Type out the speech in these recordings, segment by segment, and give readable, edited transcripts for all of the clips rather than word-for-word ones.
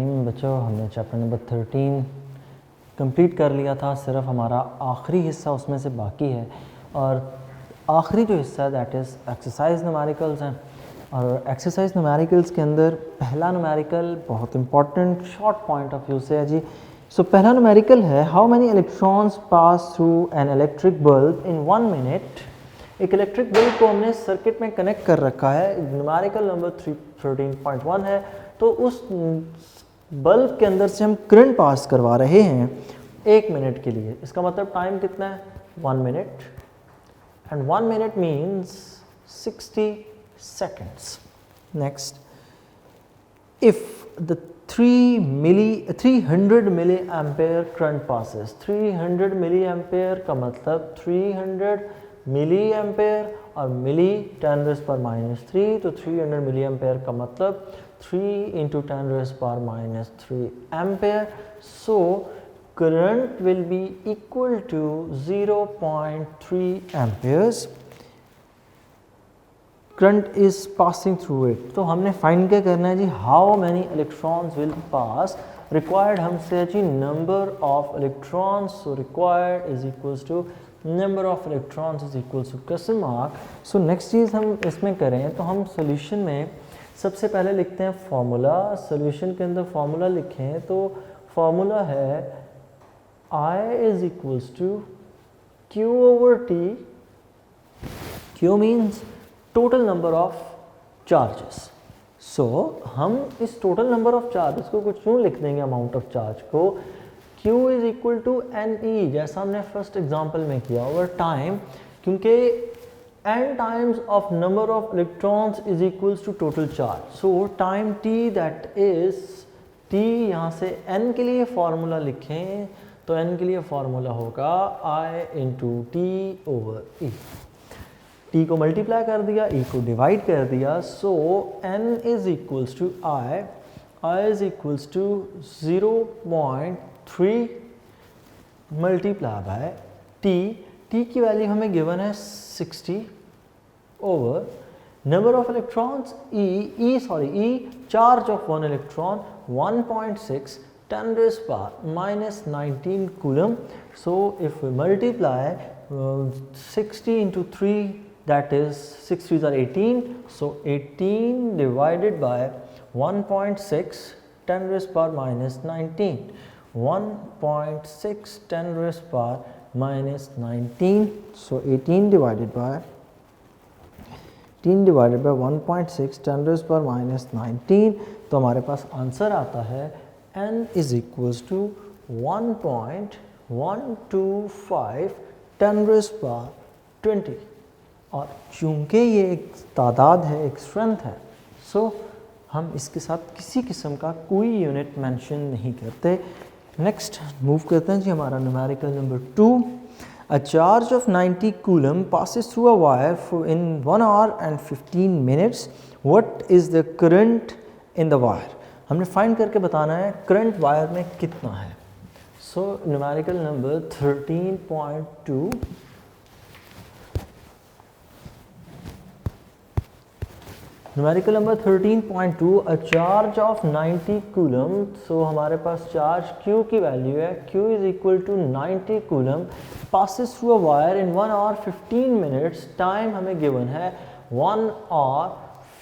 बिस्मिल्लाहिर्रहमानिर्रहीम। बच्चों, हमने चैप्टर नंबर 13 कंप्लीट कर लिया था। सिर्फ हमारा आखिरी हिस्सा उसमें से बाकी है और आखिरी जो हिस्सा है दैट इज़ एक्सरसाइज न्यूमेरिकल्स हैं। और एक्सरसाइज न्यूमेरिकल्स के अंदर पहला न्यूमेरिकल बहुत important short point of view से है जी। पहला न्यूमेरिकल है how many electrons pass through an electric bulb in 1 minute. एक इलेक्ट्रिक बल्ब को हमने सर्किट में कनेक्ट कर रखा है, न्यूमेरिकल नंबर 13.1 है। तो उस बल्ब के अंदर से हम करंट पास करवा रहे हैं 1 मिनट के लिए। इसका मतलब टाइम कितना है? 1 minute, and 1 minute means 60 seconds. Next, if the 300 milliampere current passes, 300 milliampere का मतलब 300 milliampere और मिली 10 raised power minus 3, तो 300 milliampere का मतलब 3 into 10 raised power minus 3 ampere. So current will be equal to 0.3 amperes. Current is passing through it. तो हमने find क्या करना है जी? How many electrons will pass. Required हमसे है जी number of electrons. So required is equals to number of electrons is equals to question mark. So next चीज़ हम इसमें करें तो हम सोल्यूशन में सबसे पहले लिखते हैं फॉर्मूला। सोल्यूशन के अंदर फॉर्मूला लिखें तो फॉर्मूला है I is equals to Q over T। Q means total number of charges. So हम इस टोटल नंबर ऑफ चार्जेस को कुछ यूँ लिख देंगे, अमाउंट ऑफ चार्ज को Q is equal to NE, जैसा हमने फर्स्ट एग्जांपल में किया, ओवर टाइम, क्योंकि n times of number of electrons is equals to total charge. So time T that is T, यहाँ से n के लिए फॉर्मूला लिखें तो n के लिए फॉर्मूला होगा I into T over E। T को मल्टीप्लाई कर दिया, E को डिवाइड कर दिया। So N is equals to I is equals to 0.3 multiply by T की वैल्यू हमें गिवन है 60 over number of electrons E charge of one electron 1.6 10 raised power minus 19 coulomb. So if we multiply 60 into 3, that is 6 3s are 18, so 18 divided by 1.6 10 raised power minus 19, 1.6 10 raised power minus 19, so 18 divided by 1.6 10 raised power minus 19, तो हमारे पास answer आता है n is equals to 1.125 10 raised power 20। और चूंकि ये एक तादाद है, एक स्ट्रेंथ है, सो हम इसके साथ किसी किस्म का कोई यूनिट मेंशन नहीं करते। नेक्स्ट मूव करते हैं जी हमारा numerical number 2। A charge of 90 coulomb passes through a wire for in 1 hour and 15 minutes। What is the current in the wire. हमने फाइंड करके बताना है करंट वायर में कितना है। So numerical number 13.2। Numerical number 13.2, a charge of 90 coulomb. So हमारे पास charge Q की वैल्यू है, Q is equal to 90 coulomb passes through a wire in 1 hour 15 minutes। Time हमें गिवन है 1 hour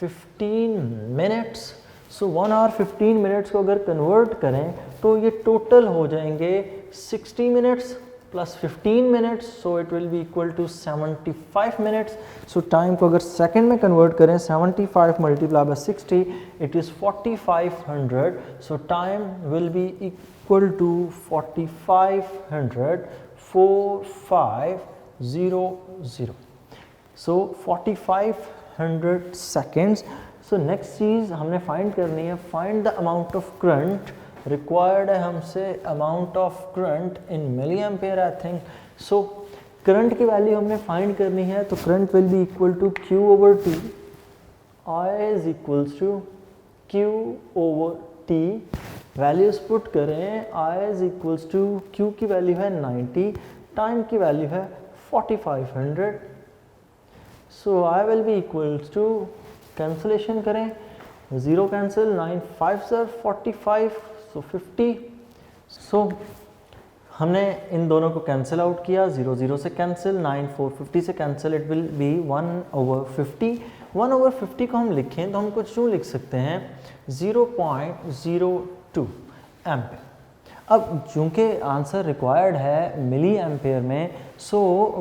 15 minutes। सो 1 hour 15 minutes को अगर convert करें तो ये टोटल हो जाएंगे 60 minutes plus 15 minutes, so it will be equal to 75 minutes। So time को अगर सेकंड में कन्वर्ट करें 75 multiply by 60 it is 4500। So time will be equal to 4500 4500। So 4500 seconds। So next चीज़ हमने फाइंड करनी है, find the amount of current. Required है हमसे amount of current in milliampere I think. So current की value हमने find करनी है, तो current will be equal to Q over T। I is equals to Q over T। Values put करें, I is equals to Q की value है 90, time की value है 4500। So I will be equals to, cancellation करें, 0 cancel, 9 5 sir 45, सो 50, सो हमने इन दोनों को cancel out किया, 0 0 से कैंसिल, 9 4 50 से कैंसिल, इट विल बी 1/50। 1/50 को हम लिखें तो हम कुछ यूँ लिख सकते हैं 0.02 एम्पेयर। अब चूँकि आंसर रिक्वायर्ड है मिली एम्पेयर में, so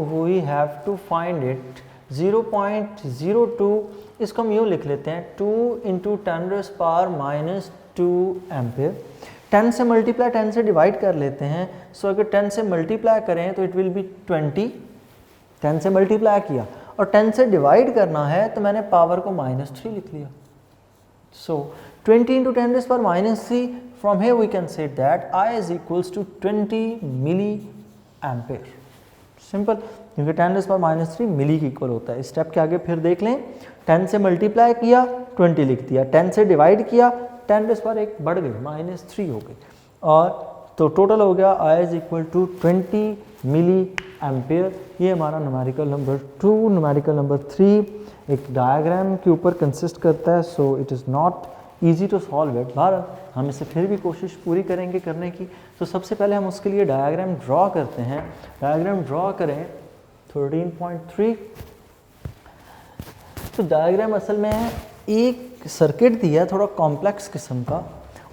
we have to find it 0.02, इसको हम यूँ लिख लेते हैं 2 × 10⁻⁻² एम्पेयर। 10 से मल्टीप्लाई 10 से डिवाइड कर लेते हैं, सो अगर 10 से मल्टीप्लाई करें तो इट विल बी 20। 10 से मल्टीप्लाई किया और 10 से डिवाइड करना है तो मैंने पावर को -3 लिख लिया। सो 20 × 10⁻³ from here we can say that I is equals to 20 milli ampere. Simple, क्योंकि 10⁻³ मिली के इक्वल होता है। इस स्टेप के आगे फिर देख लें, 10 से मल्टीप्लाई किया 20 लिख दिया, 10 से डिवाइड किया 10⁻1 बढ़ गई -3 हो गई, और तो टोटल हो गया I is equal to 20 milli ampere. ये हमारा न्यूमेरिकल नंबर 2। न्यूमेरिकल नंबर 3 एक डायग्राम के ऊपर कंसिस्ट करता है, so it is not easy to solve it. बहरहाल हम इसे फिर भी कोशिश पूरी करेंगे करने की। तो सबसे पहले हम उसके लिए डायग्राम ड्रॉ करते हैं। डायग्राम ड्रॉ करें 13.3। तो डायग्राम असल में एक सर्किट दिया थोड़ा कॉम्प्लेक्स किस्म का,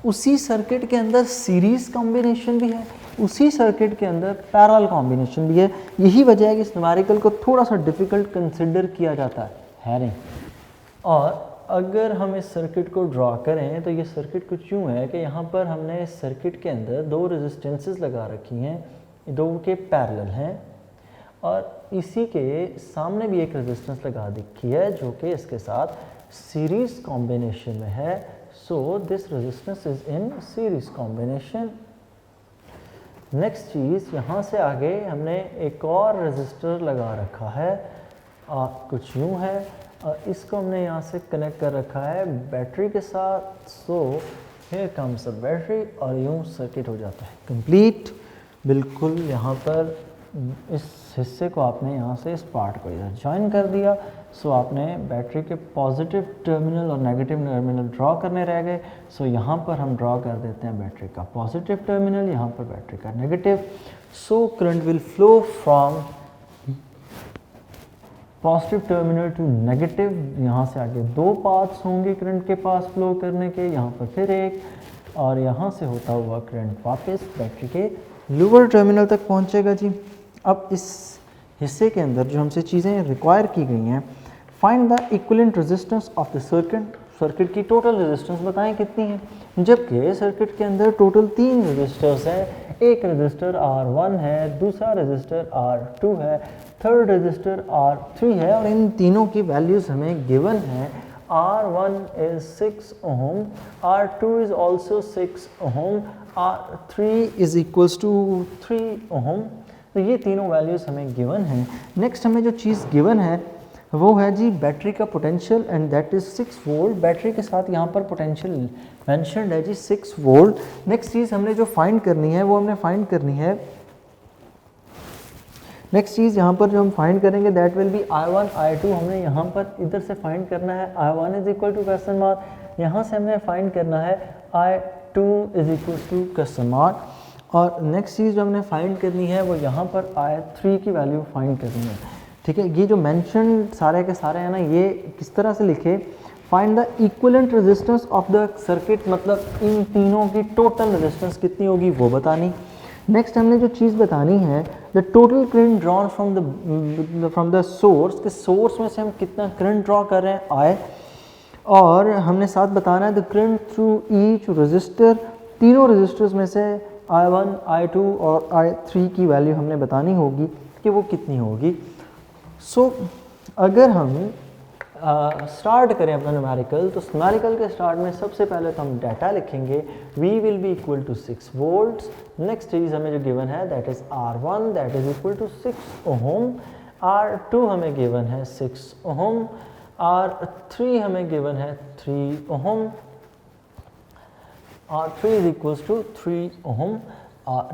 उसी सर्किट के अंदर सीरीज़ कॉम्बिनेशन भी है, उसी सर्किट के अंदर पैरेलल कॉम्बिनेशन भी है। यही वजह है कि इस न्यूमेरिकल को थोड़ा सा डिफ़िकल्ट कंसिडर किया जाता है नहीं। और अगर हम इस सर्किट को ड्रॉ करें तो ये सर्किट कुछ यूँ है कि यहाँ पर हमने इस सर्किट के अंदर 2 रेजिस्टेंसेस लगा रखी हैं, 2 के पैरेलल हैं, और इसी के सामने भी एक रेजिस्टेंस लगा रखी है जो कि इसके साथ सीरीज़ कॉम्बिनेशन में है। So this resistance is in series combination. Next चीज़, यहाँ से आगे हमने एक और रेजिस्टर लगा रखा है, कुछ यूँ है, और इसको हमने यहाँ से कनेक्ट कर रखा है बैटरी के साथ। So here comes a battery, और यूँ सर्किट हो जाता है कंप्लीट। बिल्कुल यहाँ पर इस हिस्से को आपने यहाँ से इस पार्ट को इधर ज्वाइन कर दिया। सो आपने बैटरी के पॉजिटिव टर्मिनल और नेगेटिव टर्मिनल ड्रॉ करने रह गए। सो यहाँ पर हम ड्रॉ कर देते हैं बैटरी का पॉजिटिव टर्मिनल, यहाँ पर बैटरी का negative. So current will flow from positive terminal to negative. यहाँ से आगे 2 पाथ्स होंगे करंट के पास फ्लो करने के, यहाँ पर फिर एक, और यहाँ से होता हुआ करंट वापस बैटरी के लोअर टर्मिनल तक पहुँचेगा जी। अब इस हिस्से के अंदर जो हमसे चीज़ें रिक्वायर की गई हैं, find the equivalent resistance of the circuit. Circuit की टोटल रेजिस्टेंस बताएं कितनी है, जबकि सर्किट के अंदर टोटल 3 रेजिस्टर्स हैं। एक रेजिस्टर R1 है, दूसरा रेजिस्टर R2 है, थर्ड रेजिस्टर R3 है, और इन तीनों की वैल्यूज़ हमें गिवन है। R1 is 6 ohm, R2 is also 6 ohm, R3 is equals to 3 ohm। तो ये तीनों वैल्यूज़ हमें गिवन हैं। नेक्स्ट हमें जो चीज़ गिवन है वो है जी बैटरी का potential, and that is 6 volt. Battery के साथ यहाँ पर पोटेंशियल मेंशन्ड है जी 6 वोल्ट। नेक्स्ट चीज़ हमने जो फाइंड करनी है वो हमने फाइंड करनी है, नेक्स्ट चीज़ यहाँ पर जो हम फाइंड करेंगे that will B I1 I2। हमने यहाँ पर इधर से फाइंड करना है I1 is equal to question mark, यहाँ से हमने फाइंड करना है I2 is equal to question mark, और नेक्स्ट चीज़ जो हमने फाइंड करनी है वो यहाँ पर I3 की वैल्यू फाइंड करनी है। ठीक है, ये जो मेंशन सारे के सारे हैं ना, ये किस तरह से लिखे, find the equivalent resistance of the circuit, मतलब इन तीनों की टोटल रेजिस्टेंस कितनी होगी वो बतानी। नेक्स्ट हमने जो चीज़ बतानी है the total current drawn from the source, के सोर्स में से हम कितना करंट ड्रॉ कर रहे हैं I, और हमने साथ बताना है the current through each resistor. तीनों रेजिस्टर्स में से I1 I2 और I3 की वैल्यू हमने बतानी होगी कि वो कितनी होगी। सो अगर हम स्टार्ट करें अपना न्यूमेरिकल, तो न्यूमेरिकल के स्टार्ट में सबसे पहले तो हम डाटा लिखेंगे V will be equal to 6 volts. Next चीज़ हमें जो गिवन है that is R1 that is equal to 6 ohm, R2 हमें गिवन है 6 ओम, R3 हमें गिवन है 3 ohm, R3 is equals to 3 ohm.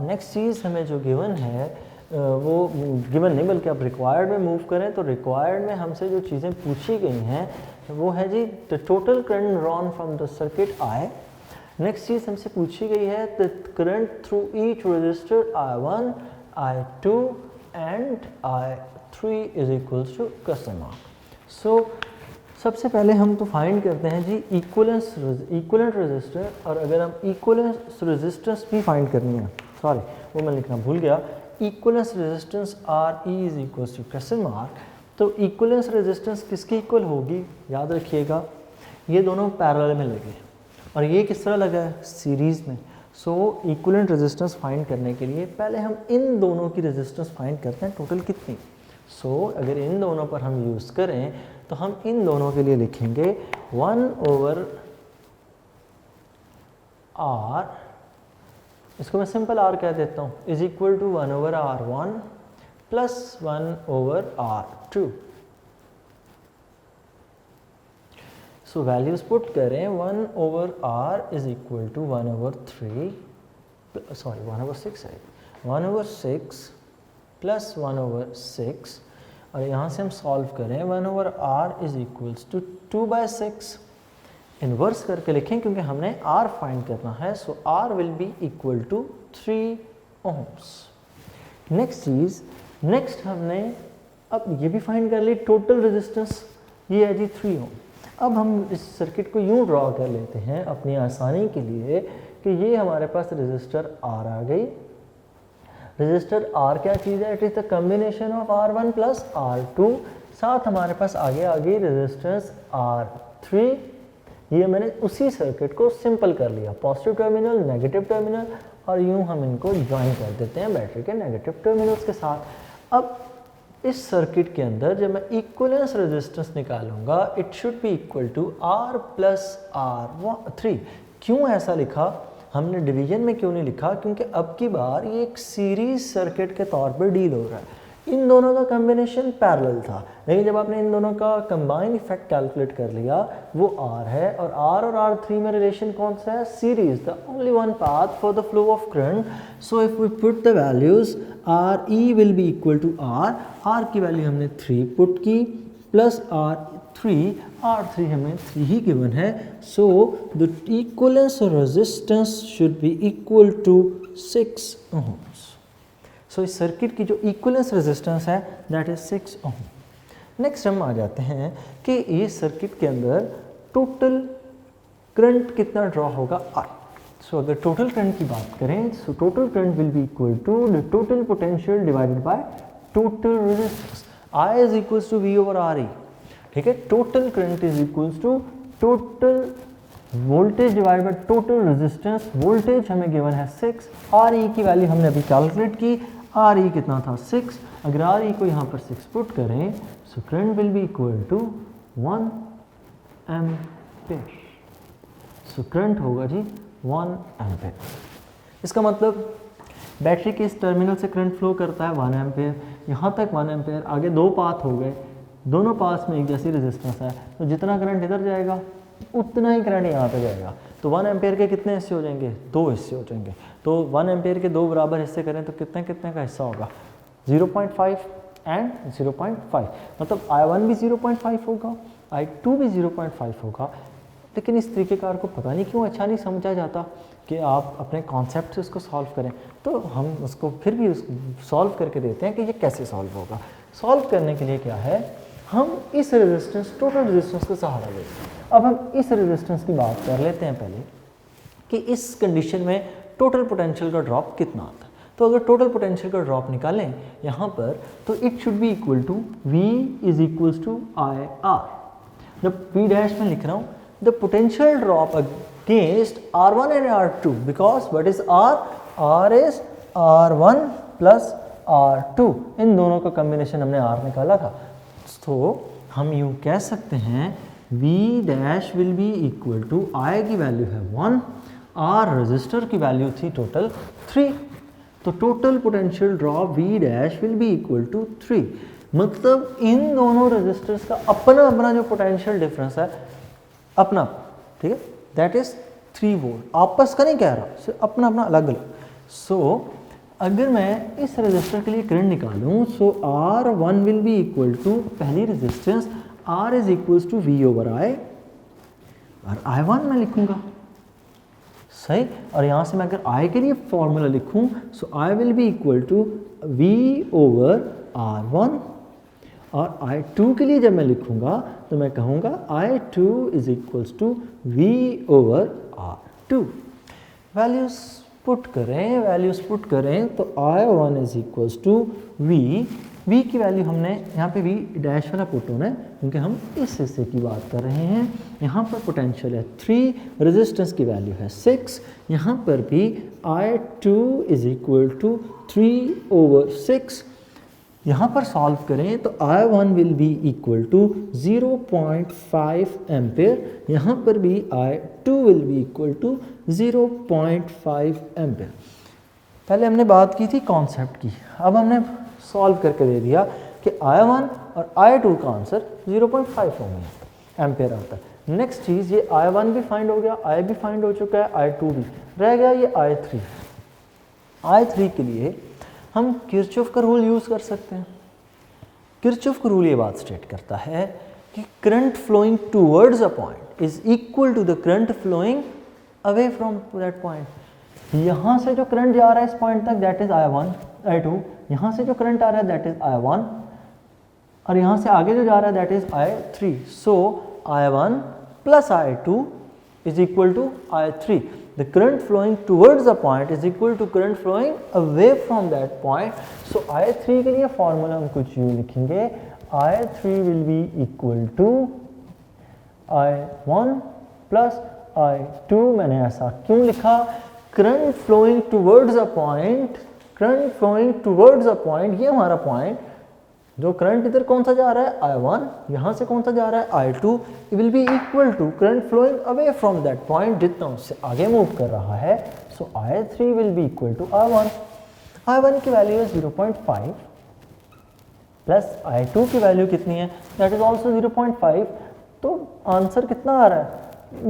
Next चीज़ हमें जो गिवन है वो गिवन नहीं बल्कि आप रिक्वायर्ड में मूव करें, तो रिक्वायर्ड में हमसे जो चीज़ें पूछी गई हैं वो है जी the total current drawn from the circuit I, next चीज़ हमसे पूछी गई है the current through each resistor I1, I2 and I3 is equals to question mark. So सबसे पहले हम तो फाइंड करते हैं जी इक्विवेलेंट रेजिस्टर, और अगर हम इक्विवेलेंस रेजिस्टेंस भी फाइंड करनी है, सॉरी वो मैं लिखना भूल गया, equivalence resistance R E is equals to question mark. तो इक्विवेलेंस रेजिस्टेंस किसकी इक्वल होगी, याद रखिएगा ये दोनों पैरेलल में लगे और ये किस तरह लगा है, सीरीज़ में। सो इक्विवेलेंट रेजिस्टेंस फाइंड करने के लिए पहले हम इन दोनों की रेजिस्टेंस फाइंड करते हैं टोटल कितनी। सो अगर इन दोनों पर हम यूज़ करें तो हम इन दोनों के लिए लिखेंगे 1/r, इसको मैं सिंपल r कह देता हूँ, is equal to 1/r1 plus 1/r2। So values put करें, 1/r is equal to 1/3, sorry 1/6 है, 1/6 प्लस 1/6, और यहाँ से हम सॉल्व करें 1/r is equals to 2/6। Inverse करके लिखें क्योंकि हमने r फाइंड करना है। So r will be equal to 3 ohms। Next हमने अब ये भी फाइंड कर ली टोटल रेजिस्टेंस, ये है जी 3 ohm। अब हम इस सर्किट को यूँ ड्रॉ कर लेते हैं अपनी आसानी के लिए कि ये हमारे पास रेजिस्टर R आ गई। रेजिस्टर R क्या चीज़ है, it is the combination of R1 plus R2, साथ हमारे पास आगे आ गई रेजिस्टेंस R3। ये मैंने उसी सर्किट को सिंपल कर लिया, पॉजिटिव टर्मिनल, नेगेटिव टर्मिनल, और यूँ हम इनको ज्वाइन कर देते हैं बैटरी के नेगेटिव टर्मिनल्स के साथ। अब इस सर्किट के अंदर जब मैं इक्विवेलेंस रेजिस्टेंस निकालूंगा it should be equal to R plus R3। क्यों ऐसा लिखा, हमने डिवीजन में क्यों नहीं लिखा, क्योंकि अब की बार ये एक सीरीज सर्किट के तौर पर डील हो रहा है। इन दोनों का कम्बिनेशन पैरेलल था, लेकिन जब आपने इन दोनों का कंबाइंड इफेक्ट कैलकुलेट कर लिया वो R है, और R और R3 में रिलेशन कौन सा है, series, the only one path for the flow of current. So if we put the values RE will be equal to R की वैल्यू हमने 3 पुट की, प्लस R3 हमें 3 ही गिवन है। So the equivalence resistance should be equal to 6 ohms। So इस circuit की जो equivalence resistance है दैट इज 6 ohm। नेक्स्ट हम आ जाते हैं कि ये सर्किट के अंदर टोटल करंट कितना ड्रॉ होगा, I। सो अगर टोटल करंट की बात करें, so total current will be equal to the total potential divided by total resistance, I is equals to V over RE। ठीक है, total current is equals to total voltage divide by total resistance. Voltage हमें given है 6, RE की value हमने अभी calculate की, RE कितना था 6। अगर RE को यहाँ पर 6 पुट करें so current will be equal to 1 ampere. So current होगा जी 1 एम्पेयर। इसका मतलब बैटरी के इस टर्मिनल से करंट फ्लो करता है 1 एम्पेयर, यहाँ तक 1 एम्पेयर, आगे 2 पाथ हो गए, दोनों पास में एक जैसी रेजिस्टेंस है, तो जितना करंट इधर जाएगा उतना ही करंट यहाँ पे जाएगा। तो 1 एम्पेयर के कितने हिस्से हो जाएंगे, 2 हिस्से हो जाएंगे। तो 1 एम्पेयर के 2 बराबर हिस्से करें तो कितने कितने का हिस्सा होगा, 0.5 एंड 0.5, मतलब I1 भी 0.5 होगा, I2 भी 0.5 होगा। लेकिन इस तरीक़ेकार को पता नहीं क्यों अच्छा नहीं समझा जाता कि आप अपने कॉन्सेप्ट से उसको सॉल्व करें, तो हम उसको फिर भी सॉल्व करके देते हैं कि ये कैसे सॉल्व होगा। सॉल्व करने के लिए क्या है, हम इस रेजिस्टेंस, टोटल रेजिस्टेंस का सहारा लेते हैं। अब हम इस रेजिस्टेंस की बात कर लेते हैं पहले कि इस कंडीशन में टोटल पोटेंशियल का ड्रॉप कितना आता है। तो अगर टोटल पोटेंशियल का ड्रॉप निकालें यहाँ पर तो it should be equal to V is equals to IR। जब V डैश में लिख रहा हूँ the potential drop against R1 and R2 because what is R is R1 plus R2, इन दोनों का कम्बिनेशन हमने R निकाला था। तो हम यूँ कह सकते हैं V dash will be equal to I की वैल्यू है 1, R रजिस्टर की वैल्यू थी टोटल 3, तो total potential drop V dash will be equal to 3। मतलब इन दोनों रजिस्टर्स का अपना अपना जो पोटेंशियल डिफरेंस है अपना, ठीक है, दैट इज 3 वोल्ट, आपस का नहीं कह रहा, सिर्फ अपना अपना अलग अलग। सो अगर मैं इस रजिस्टर के लिए करंट निकालूं so R1 will be equal to पहली resistance R is equals to V over I, और I1 मैं लिखूंगा सही। और यहाँ से मैं अगर I के लिए फॉर्मूला लिखूँ, so I will be equal to V over R1, और I2 के लिए जब मैं लिखूँगा तो मैं कहूँगा I2 is equals to V over R2। Values put करें तो I1 is equals to V की वैल्यू हमने यहाँ पे V डैश वाला पुट होना है क्योंकि हम इस हिस्से की बात कर रहे हैं। यहाँ पर पोटेंशियल है 3, रेजिस्टेंस की वैल्यू है 6, यहाँ पर भी I2 is equal to 3 over 6। यहाँ पर सॉल्व करें तो I1 will be equal to 0.5 ampere, यहाँ पर भी I2 will be equal to 0.5 ampere. पहले हमने बात की थी कॉन्सेप्ट की, अब हमने सॉल्व करके दे दिया कि I1 और I2 का आंसर 0.5 होंगे एम्पेयर आता है। नेक्स्ट चीज़, ये I1 भी फाइंड हो गया, I भी फाइंड हो चुका है, I2 भी रह गया, ये I3 के लिए हम किरचॉफ का रूल यूज़ कर सकते हैं। किरचॉफ का रूल ये बात स्टेट करता है कि current flowing towards a point is equal to the current flowing away from that point. यहाँ से जो करंट जा रहा है इस पॉइंट तक दैट इज I1 I2, यहाँ से जो करंट आ रहा है दैट इज I1, और यहाँ से आगे जो जा रहा है that is I3। So I1 plus I2 is equal to I3. The current flowing towards the point is equal to current flowing away from that point. So I3 के लिए फॉर्मूला हम कुछ यूँ लिखेंगे, I3 will be equal to I1 plus I2। मैंने ऐसा क्यों लिखा? Current flowing towards a point, ये हमारा पॉइंट, जो करंट इधर कौन सा जा रहा है I1, यहाँ से कौन सा जा रहा है I2, it will be equal to current flowing away from that point, जितना उससे आगे मूव कर रहा है। So I3 will be equal to I1 की वैल्यू है 0.5 प्लस I2 की वैल्यू कितनी है, दैट इज ऑल्सो 0.5। तो आंसर कितना आ रहा है,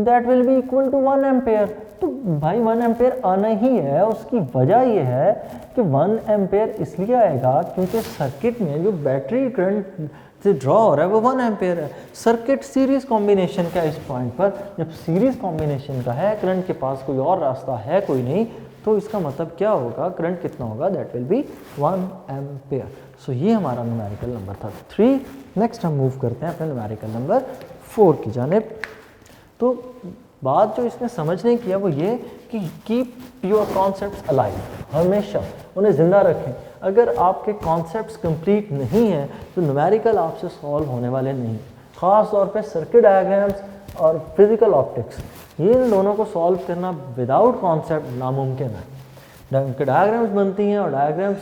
that will be equal to 1 ampere. तो भाई 1 एम्पेयर आना ही है, उसकी वजह यह है कि 1 एम्पेयर इसलिए आएगा क्योंकि सर्किट में जो बैटरी करंट से ड्रॉ हो रहा है वो 1 एम्पेयर है। सर्किट सीरीज कॉम्बिनेशन का इस पॉइंट पर, जब सीरीज कॉम्बिनेशन का है, करंट के पास कोई और रास्ता है कोई नहीं, तो इसका मतलब क्या होगा, करंट कितना होगा, दैट विल बी 1 एम्पेयर। सो ये हमारा न्यूमेरिकल नंबर था 3। नेक्स्ट हम मूव करते हैं अपने न्यूमेरिकल नंबर 4 की जानिब। तो बात जो इसने समझने किया वो ये कि कीप योर कॉन्सेप्ट्स अलाइव, हमेशा उन्हें ज़िंदा रखें। अगर आपके कॉन्सेप्ट्स कंप्लीट नहीं हैं तो न्यूमेरिकल आपसे सॉल्व होने वाले नहीं। ख़ास तौर पे सर्किट डायग्राम्स और फिज़िकल ऑप्टिक्स, ये इन दोनों को सॉल्व करना विदाउट कॉन्सेप्ट नामुमकिन है। डायग्राम्स बनती हैं और डायग्राम्स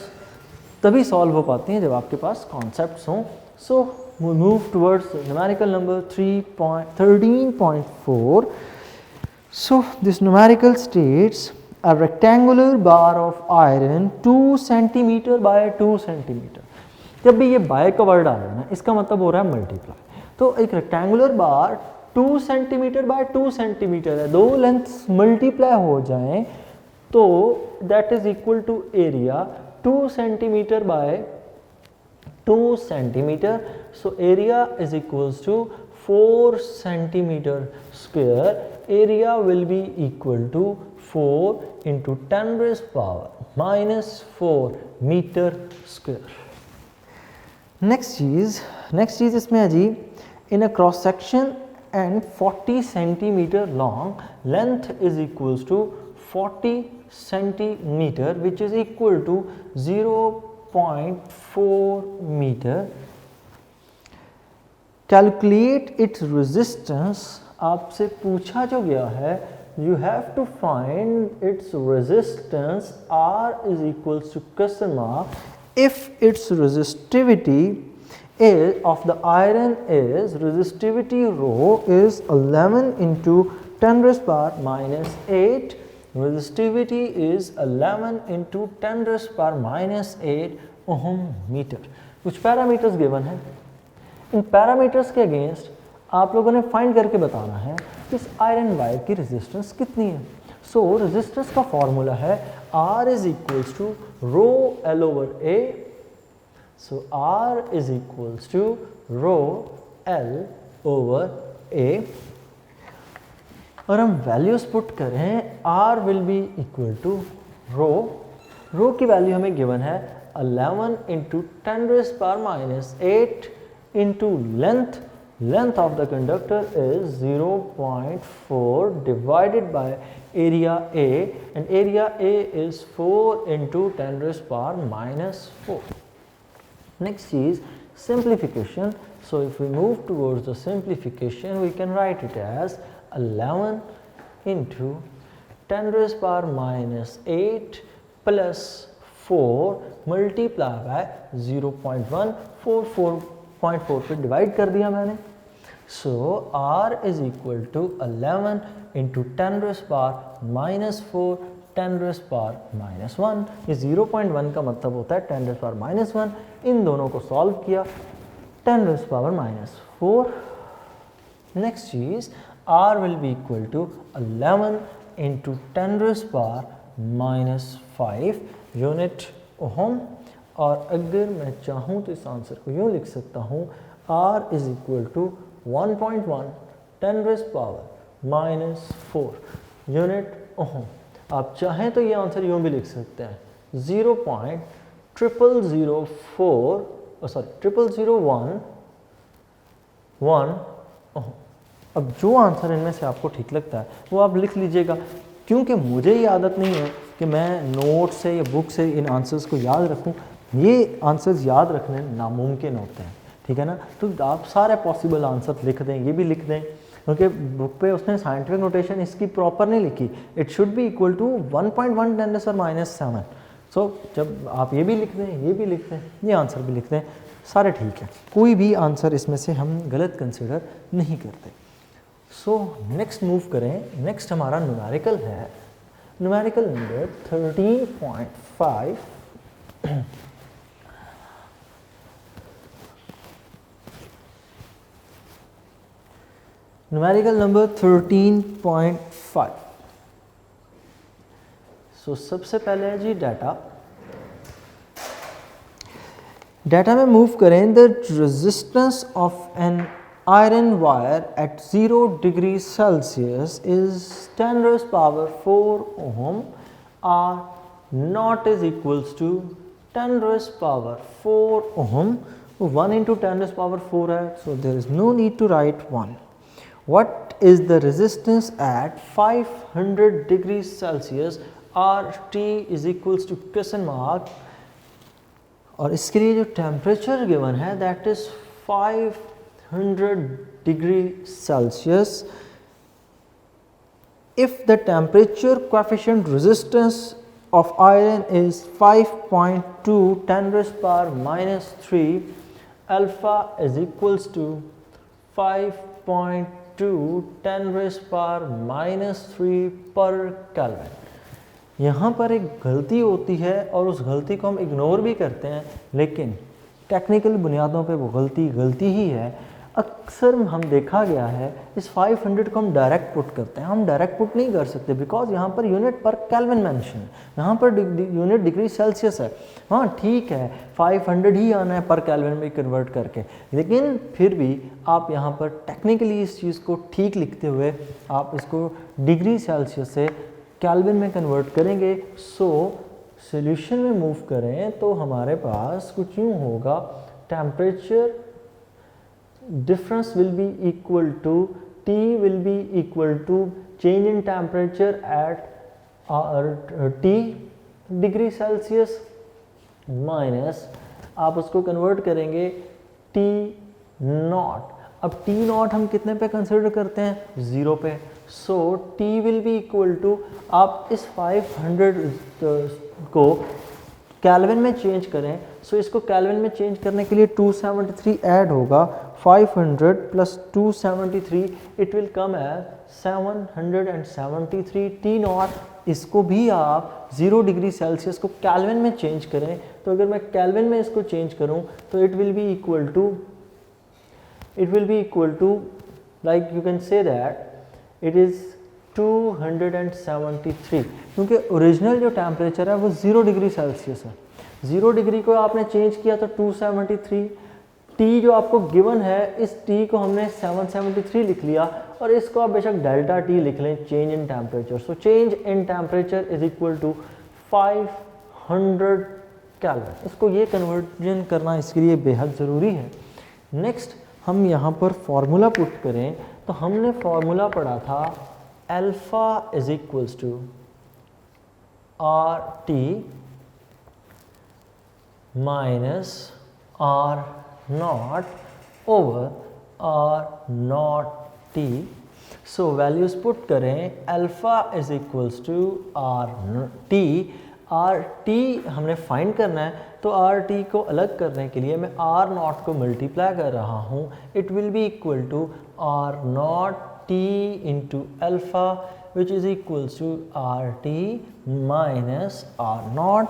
तभी सॉल्व हो पाती हैं जब आपके पास कॉन्सेप्ट्स हों। सो we move towards numerical number 13.4. So this numerical states a rectangular bar of iron 2 centimeter by 2 centimeter। जब भी ये बाय का वर्ड आ रहा है ना, इसका मतलब हो रहा है मल्टीप्लाई। तो एक rectangular bar 2 centimetre by 2 centimetre है, दो लेंथ्स मल्टीप्लाई हो जाएं तो that is equal to area 2 centimetre by 2 centimeter. So area is equals to 4 centimeter square. Area will be equal to 4 into 10 raised power minus 4 meter square. Next चीज़ इसमें है जी, in a cross section and 40 centimeter long, length is equals to 40 centimeter, which is equal to 0.4 meter. Calculate its resistance। आपसे पूछा जो गया है, you have to find its resistance R is equals to question mark if its resistivity is of the iron is resistivity rho is 11 into 10 raised power minus 8। resistivity is 11 into 10 raised power minus 8 Om metre. कुछ parameters given है, इन parameters के against आप लोगों ने find करके बताना है कि इस आयरन वायर की रेजिस्टेंस कितनी है। सो रेजिस्टेंस का फॉर्मूला है R is equals to rho L over A। So R is equals to rho L over A, और हम वैल्यूज पुट करें R will be equal to rho की value हमें गिवन है 11 into 10 raised power minus 8 into length of the conductor is 0.4 divided by area A, and area A is 4 into 10 raised power minus 4. Next is simplification. So if we move towards the simplification, we can write it as 11 into 10 raised power minus 8 plus 4 multiply by 0.1, 4.4 पे divide कर दिया मैंने. So R is equal to 11 into 10 raised power minus 4 10 raised power minus 1. ये 0.1 का मतलब होता है 10 raised power minus 1. इन दोनों को सॉल्व किया 10 raised power minus 4. Next is R will be equal to 11 into 10 raised power minus 5 unit ohm. और अगर मैं चाहूँ तो इस आंसर को यूँ लिख सकता हूँ R is equal to 1.1 10 raised power minus 4 unit ohm. आप चाहें तो ये आंसर यूँ भी लिख सकते हैं 0.0001 ओहम. अब जो आंसर इनमें से आपको ठीक लगता है वो आप लिख लीजिएगा, क्योंकि मुझे ये आदत नहीं है कि मैं नोट से या बुक से इन आंसर्स को याद रखूं. ये आंसर्स याद रखने नामुमकिन होते हैं, ठीक है ना. तो आप सारे पॉसिबल आंसर लिख दें, ये भी लिख दें, क्योंकि बुक पे उसने साइंटिफिक नोटेशन इसकी प्रॉपर नहीं लिखी. It should be equal to 1.1 10 और माइनस 7. सो जब आप ये भी लिख दें, ये भी लिख दें, ये आंसर भी लिख दें, सारे ठीक है. कोई भी आंसर इसमें से हम गलत कंसिडर नहीं करते. सो नेक्स्ट मूव करें. नेक्स्ट हमारा न्यूमेरिकल है, numerical number 13.5. Numerical number 13.5. So सबसे पहले है जी डाटा. डाटा में मूव करें. The resistance of an iron wire at 0 degrees Celsius is 10 raised power 4 ohm. R naught is equals to 10 raised power 4 ohm. 1 into 10 raised power 4 है, so there is no need to write 1. What is the resistance at 500 degrees Celsius? RT is equals to question mark. और इसके लिए जो temperature given है that is 500 degree Celsius. If the temperature coefficient resistance of iron is 5.2 10 raised power minus 3, alpha is equals to 5.2 10 raised power minus 3 per Kelvin. यहाँ पर एक गलती होती है और उस गलती को हम इग्नोर भी करते हैं, लेकिन टेक्निकल बुनियादों पे वो गलती ही है. अक्सर हम देखा गया है इस 500 को हम डायरेक्ट पुट करते हैं. हम डायरेक्ट पुट नहीं कर सकते बिकॉज यहाँ पर यूनिट पर केल्विन मेंशन है, यहाँ पर यूनिट डिग्री सेल्सियस है. हाँ ठीक है 500 ही आना है पर केल्विन में कन्वर्ट करके, लेकिन फिर भी आप यहाँ पर टेक्निकली इस चीज़ को ठीक लिखते हुए आप इसको डिग्री सेल्सियस से केल्विन में कन्वर्ट करेंगे. सो सोल्यूशन में मूव करें तो हमारे पास कुछ यूँ होगा. Temperature difference will be equal to T will be equal to change in temperature at T degree Celsius minus आप उसको कन्वर्ट करेंगे T नॉट. अब T नॉट हम कितने पे कंसिडर करते हैं? 0 पे. सो T will be equal to आप इस 500 को केल्विन में चेंज करें. सो इसको केल्विन में चेंज करने के लिए 273 ऐड होगा. 500 plus 273 it will come as 773 T naught. इसको भी आप 0 डिग्री सेल्सियस को केल्विन में चेंज करें, तो अगर मैं केल्विन में इसको चेंज करूं तो it will be equal to like you can say that it is 273, क्योंकि ओरिजिनल जो टेम्परेचर है वो 0 डिग्री सेल्सियस है. 0 डिग्री को आपने चेंज किया तो 273. टी जो आपको गिवन है इस टी को हमने 773 लिख लिया और इसको आप बेशक डेल्टा टी लिख लें, change in temperature. So change in temperature is equal to 500 kelvin. इसको ये कन्वर्जन करना इसके लिए बेहद ज़रूरी है। नेक्स्ट हम यहाँ पर फॉर्मूला पुट करें तो हमने फॉर्मूला पढ़ा था alpha is equals to R T minus R nought over R nought T. So values put करें, alpha is equals to R T हमने फाइंड करना है, तो आर टी को अलग करने के लिए मैं आर नॉट को मल्टीप्लाई कर रहा हूँ। It will be equal to R nought T into alpha which is equals to R T minus R nought.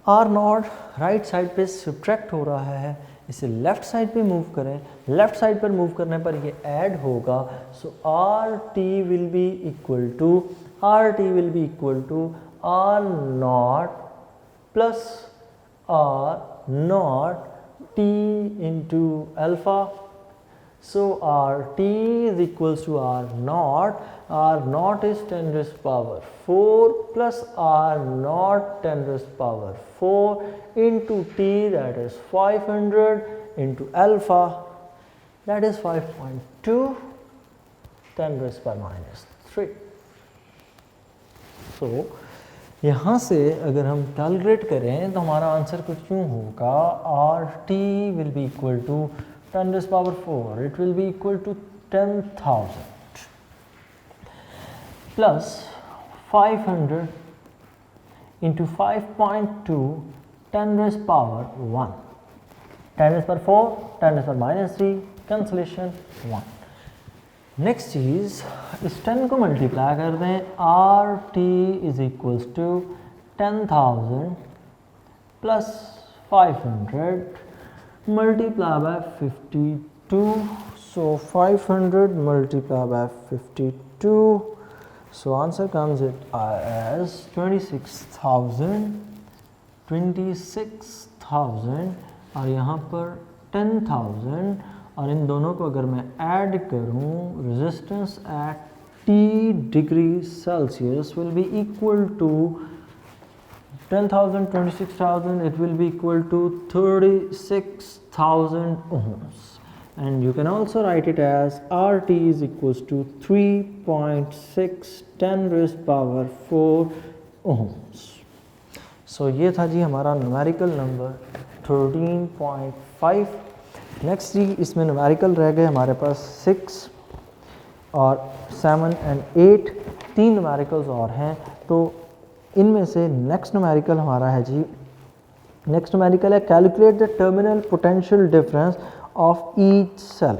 R nought right side पे सब्ट्रैक्ट हो रहा है, इसे लेफ़्ट साइड पे मूव करें, लेफ़्ट साइड पर मूव करने पर ये ऐड होगा। So R T will be equal to R nought plus R nought T into alpha. So RT is equals to R naught is 10 raised power 4 plus R naught 10 raised power 4 into T, that is 500 into alpha, that is 5.2, 10 raised power minus 3. So यहाँ से अगर हम calculate करें तो हमारा answer कुछ यूँ होगा, RT will be equal to 10 raised power 4, it will be equal to 10,000 plus 500 into 5.2, 10 raised power 1, 10 raised power 4, 10 raised power minus 3, cancellation 1. Next चीज़, इस 10 को मल्टीप्लाई कर दें, R T is equals to 10,000 plus 500 multiply by 52. So 500 multiply by 52. So answer comes as 26,000 और यहाँ पर 10,000, और इन दोनों को अगर मैं ऐड करूँ, resistance at T degree Celsius will be equal to 10,000, 26,000, it will be equal to 36,000 ohms. And you can also write it as RT is equals to 3.6 10 raised power 4 ohms. So ये था जी हमारा numerical number 13.5. Next जी इसमें numerical रह गए हमारे पास 6 और 7 and 8, 3 numericals और हैं। तो इनमें से नेक्स्ट न्यूमेरिकल हमारा है जी, नेक्स्ट न्यूमेरिकल है calculate the terminal potential difference of each cell.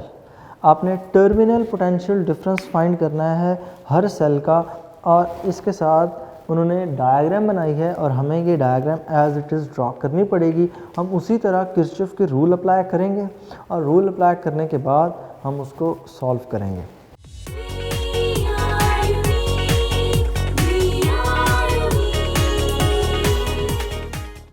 आपने टर्मिनल पोटेंशियल डिफरेंस फाइंड करना है हर सेल का, और इसके साथ उन्होंने डायग्राम बनाई है और हमें ये diagram as it is draw करनी पड़ेगी। हम उसी तरह किरचॉफ के रूल अप्लाई करेंगे और रूल अप्लाई करने के बाद हम उसको सॉल्व करेंगे।